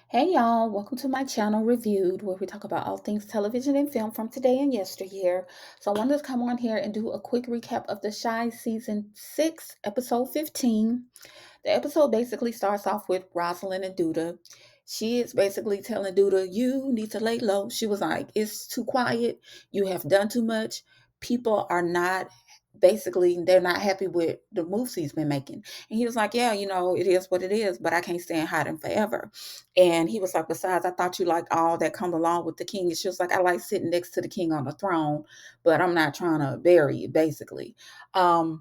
Hey y'all, welcome to my channel Reviewed, where we talk about all things television and film from today and yesteryear. So I wanted to come on here and do a quick recap of The Shy Season 6, Episode 15. The episode basically starts off with Rosalind and Duda. She is basically telling Duda, you need to lay low. She was like, it's too quiet. You have done too much. People are not, basically, they're not happy with the moves he's been making. And he was like, yeah, it is what it is, but I can't stay in hiding forever. And he was like, besides, I thought you liked all that come along with the king. And she was like, I like sitting next to the king on the throne, but I'm not trying to bury you, basically. But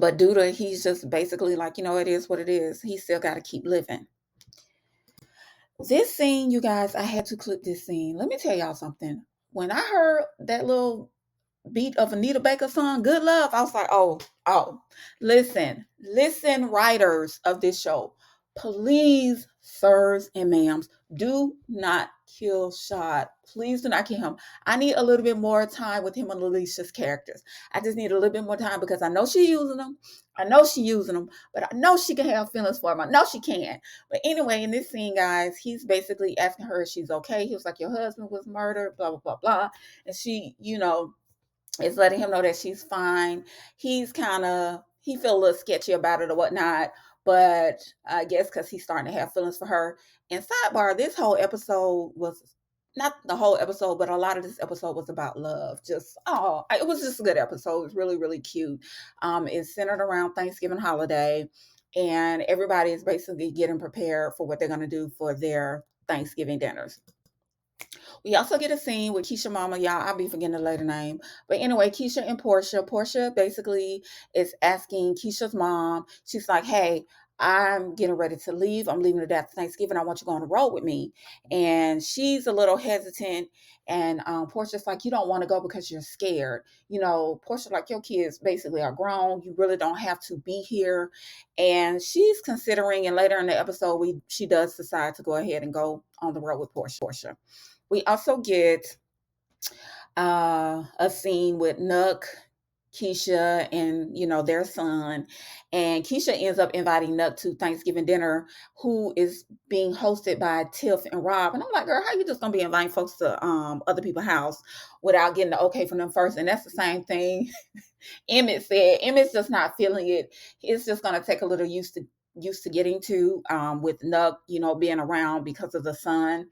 Duda, he's just basically like, it is what it is. He still got to keep living. This scene, you guys, I had to clip this scene. Let me tell y'all something. When I heard that little beat of Anita Baker's song, Good Love, I was like, oh. Listen, writers of this show. Please, sirs and ma'ams, do not kill Shad. Please do not kill him. I need a little bit more time with him and Alicia's characters. I just need a little bit more time because I know she's using them. But I know she can have feelings for him. I know she can. But anyway, in this scene, guys, he's basically asking her if she's okay. He was like, your husband was murdered, blah, blah, blah, blah. And she, is letting him know that she's fine. He feel a little sketchy about it or whatnot, but I guess because he's starting to have feelings for her. And sidebar, this whole episode was not the whole episode, but a lot of this episode was about love. It was just a good episode. It was really, really cute. It's centered around Thanksgiving holiday, and everybody is basically getting prepared for what they're gonna do for their Thanksgiving dinners. We also get a scene with Keisha Mama. Y'all, I'll be forgetting the later name. But anyway, Keisha and Portia. Portia basically is asking Keisha's mom, she's like, hey, I'm getting ready to leave. I'm leaving the day after Thanksgiving. I want you to go on the road with me. And she's a little hesitant. And Portia's like, you don't want to go because you're scared. Portia's like, your kids basically are grown. You really don't have to be here. And she's considering, and later in the episode, she does decide to go ahead and go on the road with Portia. We also get a scene with Nuck, Keisha, and their son. And Keisha ends up inviting Nuck to Thanksgiving dinner, who is being hosted by Tiff and Rob. And I'm like, girl, how you just gonna be inviting folks to other people's house without getting the okay from them first? And that's the same thing Emmett said. Emmett's just not feeling it. It's just gonna take a little used to getting to with Nuck, being around because of the son.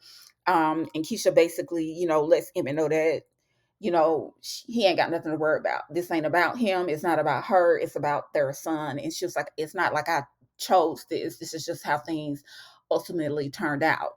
And Keisha basically, lets Emmett know that, he ain't got nothing to worry about. This ain't about him. It's not about her. It's about their son. And she was like, it's not like I chose this. This is just how things ultimately turned out.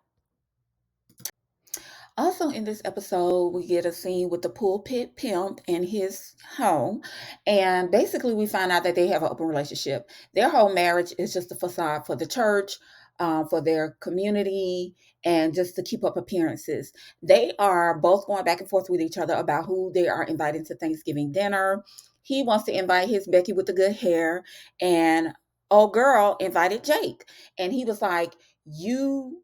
Also, in this episode, we get a scene with the pulpit pimp in his home. And basically, we find out that they have an open relationship. Their whole marriage is just a facade for the church, for their community, and just to keep up appearances. They are both going back and forth with each other about who they are inviting to Thanksgiving dinner. He wants to invite his Becky with the good hair, and old girl invited Jake. And he was like, you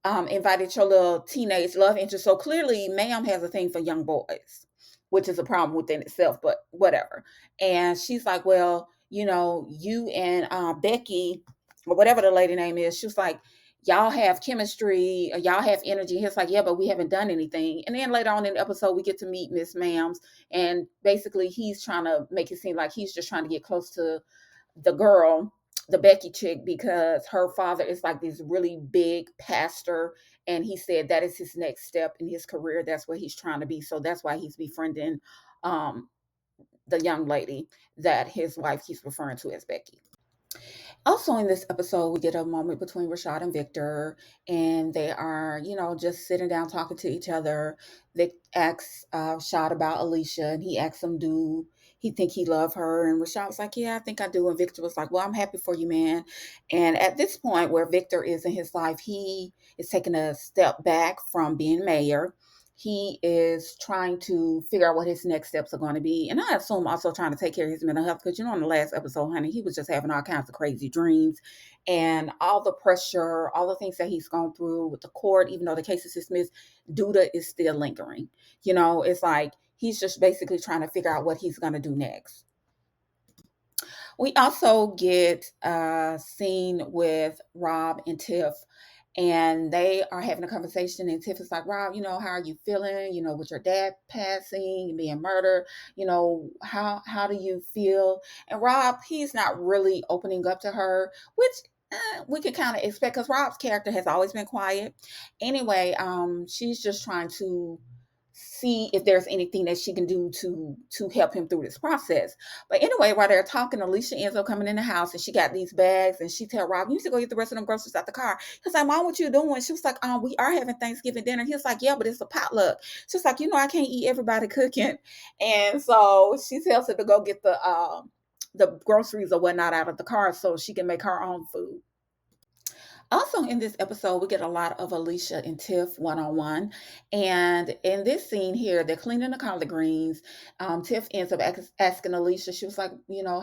invited your little teenage love interest. So clearly, ma'am has a thing for young boys, which is a problem within itself, but whatever. And she's like, well, you and Becky, or whatever the lady name is, she was like, y'all have chemistry, y'all have energy. He's like, yeah, but we haven't done anything. And then later on in the episode, we get to meet Miss Mams. And basically, he's trying to make it seem like he's just trying to get close to the girl, the Becky chick, because her father is like this really big pastor. And he said that is his next step in his career. That's what he's trying to be. So that's why he's befriending um, the young lady that his wife keeps referring to as Becky. Also, in this episode, we get a moment between Rashad and Victor, and they are, just sitting down talking to each other. Vic asks Rashad about Alicia, and he asks him, do he think he love her? And Rashad was like, yeah, I think I do. And Victor was like, well, I'm happy for you, man. And at this point where Victor is in his life, he is taking a step back from being mayor. He is trying to figure out what his next steps are going to be. And I assume also trying to take care of his mental health because, in the last episode, honey, he was just having all kinds of crazy dreams and all the pressure, all the things that he's gone through with the court, even though the case is dismissed, Duda is still lingering. It's like he's just basically trying to figure out what he's going to do next. We also get a scene with Rob and Tiff, and they are having a conversation, and Tiff is like, Rob, how are you feeling, with your dad passing and being murdered, how do you feel? And Rob, he's not really opening up to her, which we can kind of expect, because Rob's character has always been quiet. Anyway, she's just trying to see if there's anything that she can do to help him through this process. But anyway, while they're talking, Alicia ends up coming in the house, and she got these bags, and she tell Rob, you need to go get the rest of them groceries out the car. He's like, Mom, what you doing? She was like, we are having Thanksgiving dinner. He was like, yeah, but it's a potluck. She's like, I can't eat everybody cooking. And so she tells her to go get the groceries or whatnot out of the car so she can make her own food. Also, in this episode, we get a lot of Alicia and Tiff one on one. And in this scene here, they're cleaning the collard greens. Tiff ends up asking Alicia, she was like,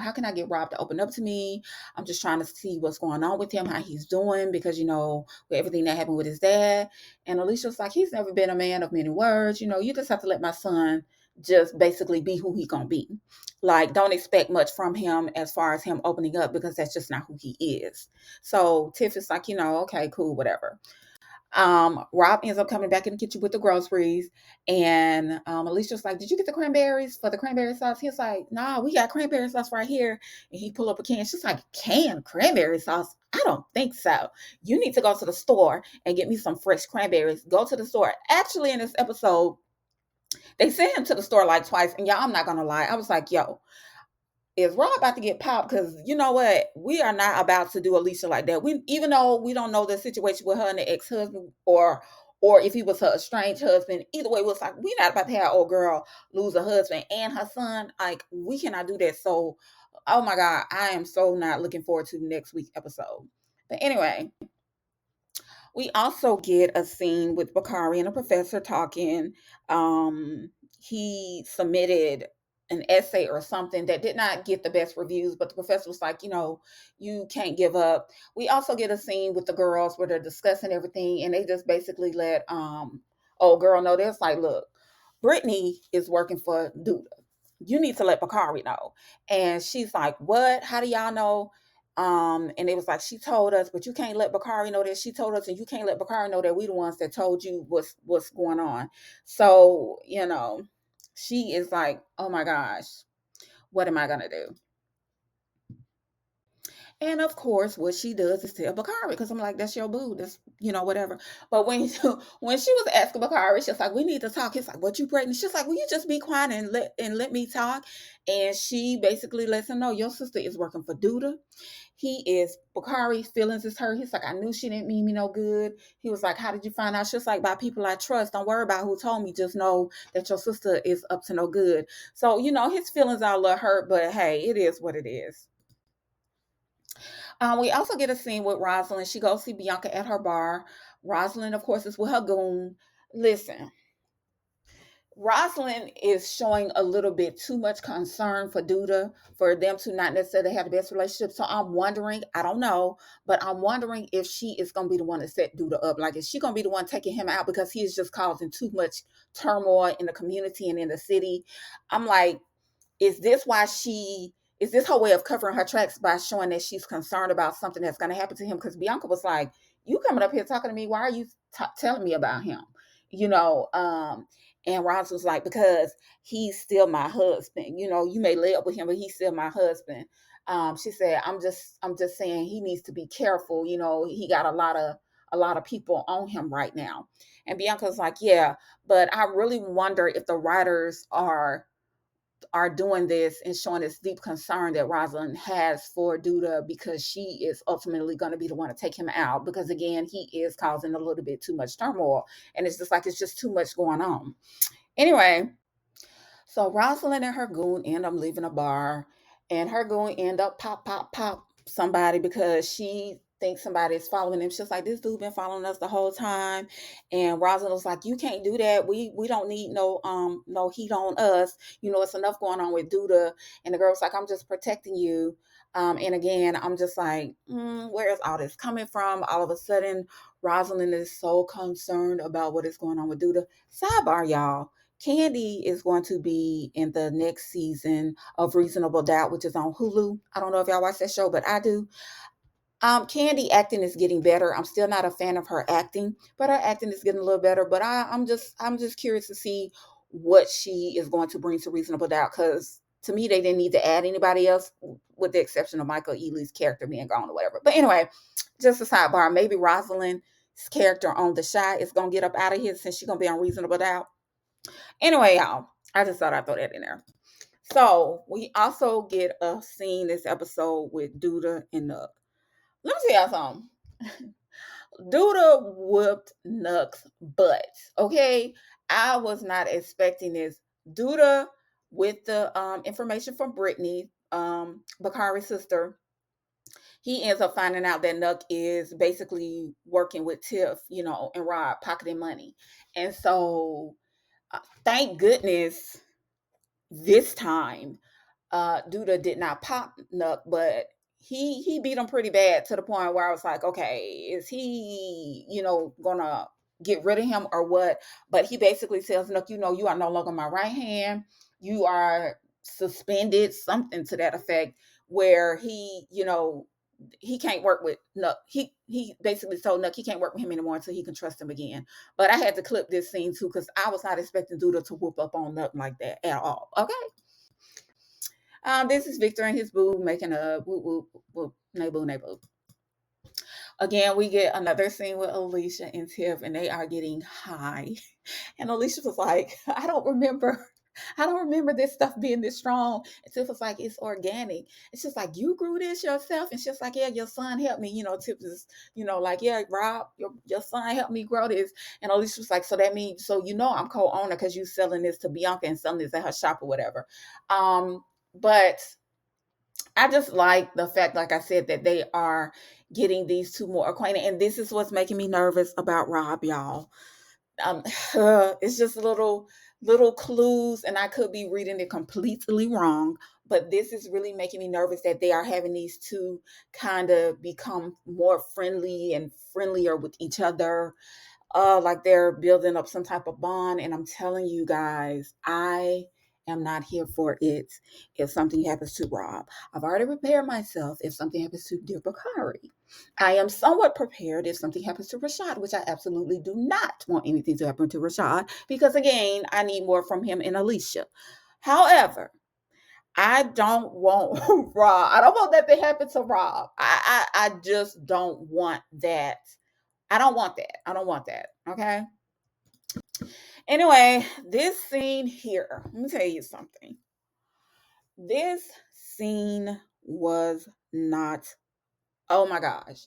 how can I get Rob to open up to me? I'm just trying to see what's going on with him, how he's doing, because, with everything that happened with his dad. And Alicia was like, he's never been a man of many words. You just have to let my son just basically be who he gonna be. Like, don't expect much from him as far as him opening up, because that's just not who he is. So Tiff is like, okay, cool, whatever. Rob ends up coming back in the kitchen with the groceries, and Alicia's like, did you get the cranberries for the cranberry sauce? He's like, nah, we got cranberry sauce right here. And he pull up a can. She's like, canned cranberry sauce? I don't think so. You need to go to the store and get me some fresh cranberries. Go to the store. Actually, in this episode, they sent him to the store like twice, and y'all, I'm not gonna lie, I was like, yo, is Rob about to get popped? Because you know what? We are not about to do Alicia like that. We, even though we don't know the situation with her and the ex-husband, or if he was her estranged husband, either way, it was like, we not about to have our old girl lose a husband and her son. Like, we cannot do that. So, oh my God, I am so not looking forward to next week's episode. But anyway, we also get a scene with Bakari and a professor talking. He submitted an essay or something that did not get the best reviews, but the professor was like, you can't give up. We also get a scene with the girls where they're discussing everything, and they just basically let old girl know. There's like, look, Brittany is working for Duda. You need to let Bakari know. And she's like, what? How do y'all know? And it was like, she told us, but you can't let Bakari know that she told us, and you can't let Bakari know that we the ones that told you what's going on. So, she is like, oh my gosh, what am I gonna do? And of course, what she does is tell Bakari, because I'm like, that's your boo. That's, whatever. But when when she was asking Bakari, she's like, we need to talk. He's like, what, you pregnant? She's like, will you just be quiet and let me talk? And she basically lets him know, your sister is working for Duda. Bakari's feelings is hurt. He's like, I knew she didn't mean me no good. He was like, how did you find out? She's like, by people I trust. Don't worry about who told me. Just know that your sister is up to no good. So, his feelings are a little hurt, but hey, it is what it is. We also get a scene with Rosalind. She goes see Bianca at her bar. Rosalind, of course, is with her goon. Listen, Rosalind is showing a little bit too much concern for Duda, for them to not necessarily have the best relationship. So I'm wondering, I don't know, but I'm wondering if she is going to be the one to set Duda up. Like, is she going to be the one taking him out because he is just causing too much turmoil in the community and in the city? I'm like, is this why is this her way of covering her tracks by showing that she's concerned about something that's going to happen to him? Because Bianca was like, you coming up here talking to me, why are you telling me about him? you know and Ross was like, because he's still my husband. You may lay up with him, but he's still my husband. She said, I'm just saying he needs to be careful. He got a lot of people on him right now. And Bianca's like, yeah, but I really wonder if the writers are doing this and showing this deep concern that Rosalind has for Duda, because she is ultimately going to be the one to take him out, because again, he is causing a little bit too much turmoil, and it's just like, it's just too much going on. Anyway, so Rosalind and her goon end up leaving a bar, and her goon end up pop somebody because she thinks somebody is following them. She's like, this dude been following us the whole time. And Rosalind was like, you can't do that. We don't need no heat on us. It's enough going on with Duda. And the girl's like, I'm just protecting you. And again, I'm just like, where is all this coming from? All of a sudden, Rosalind is so concerned about what is going on with Duda. Sidebar, y'all. Candy is going to be in the next season of Reasonable Doubt, which is on Hulu. I don't know if y'all watch that show, but I do. Candy acting is getting better. I'm still not a fan of her acting, but her acting is getting a little better. But I'm just curious to see what she is going to bring to Reasonable Doubt, because to me they didn't need to add anybody else, with the exception of Michael Ealy's character being gone or whatever. But anyway, just a sidebar. Maybe Rosalind's character on The Chi is gonna get up out of here since she's gonna be on Reasonable Doubt. Anyway, y'all, I just thought I'd throw that in there. So we also get a scene this episode with Douda and Nuck. Let me tell y'all something. Douda whooped Nuck's butt. Okay, I was not expecting this. Douda, with the information from Brittany, Bakari's sister, he ends up finding out that Nuck is basically working with Tiff, and Rob, pocketing money. And so, thank goodness this time, Douda did not pop Nuck, but he beat him pretty bad, to the point where I was like, okay, is he, gonna get rid of him or what? But he basically tells Nuck, you are no longer my right hand. You are suspended, something to that effect, where he can't work with Nuck. He basically told Nuck he can't work with him anymore until he can trust him again. But I had to clip this scene too, because I was not expecting Douda to whoop up on Nuck like that at all. Okay. This is Victor and his boo making a whoop whoop whoop neighbor neighbor. Again, we get another scene with Alicia and Tiff, and they are getting high. And Alicia was like, I don't remember this stuff being this strong. And Tiff was like, it's organic. It's just like, you grew this yourself. And she's like, yeah, your son helped me. Tiff is, like, yeah, Rob, your son helped me grow this. And Alicia was like, so that means, I'm co-owner because you selling this to Bianca and selling this at her shop or whatever. But I just like the fact, like I said, that they are getting these two more acquainted. And this is what's making me nervous about Rob, y'all. It's just little clues, and I could be reading it completely wrong, but this is really making me nervous that they are having these two kind of become more friendly and friendlier with each other. Like they're building up some type of bond. And I'm telling you guys, I am not here for it if something happens to Rob. I've already prepared myself if something happens to dear Bakari. I am somewhat prepared if something happens to Rashad, which I absolutely do not want anything to happen to Rashad, because again, I need more from him and Alicia. However, I don't want Rob. I don't want that to happen to Rob. I just don't want that. I don't want that. I don't want that. Okay. Anyway, this scene here, let me tell you something. This scene was not, oh my gosh.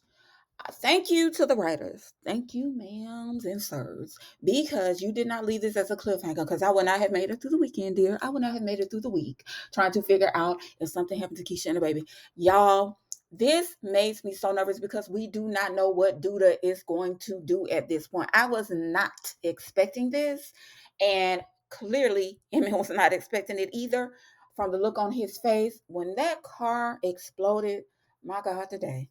Thank you to the writers. Thank you, ma'ams and sirs, because you did not leave this as a cliffhanger, because I would not have made it through the weekend, dear. I would not have made it through the week trying to figure out if something happened to Keisha and the baby. Y'all, this makes me so nervous because we do not know what Douda is going to do at this point. I was not expecting this, and clearly Emmett was not expecting it either, from the look on his face when that car exploded. My God, today.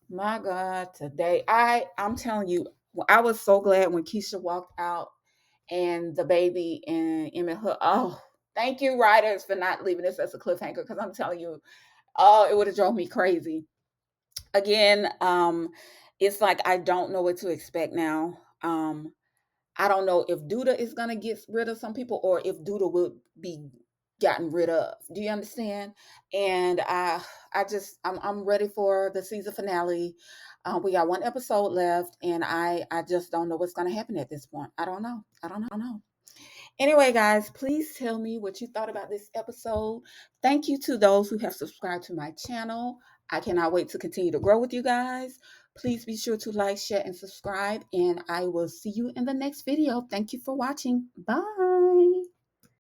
My God, today. I'm telling you, I was so glad when Keisha walked out and the baby and Emmett Hook. Oh, thank you, writers, for not leaving this as a cliffhanger, because I'm telling you, oh, it would have drove me crazy. Again, it's like I don't know what to expect now. I don't know if Douda is gonna get rid of some people or if Douda will be gotten rid of. Do you understand? And I'm ready for the season finale. We got one episode left, and I just don't know what's gonna happen at this point. I don't know. I don't know. Anyway, guys, please tell me what you thought about this episode. Thank you to those who have subscribed to my channel. I cannot wait to continue to grow with you guys. Please be sure to like, share, and subscribe, and I will see you in the next video. Thank you for watching. Bye.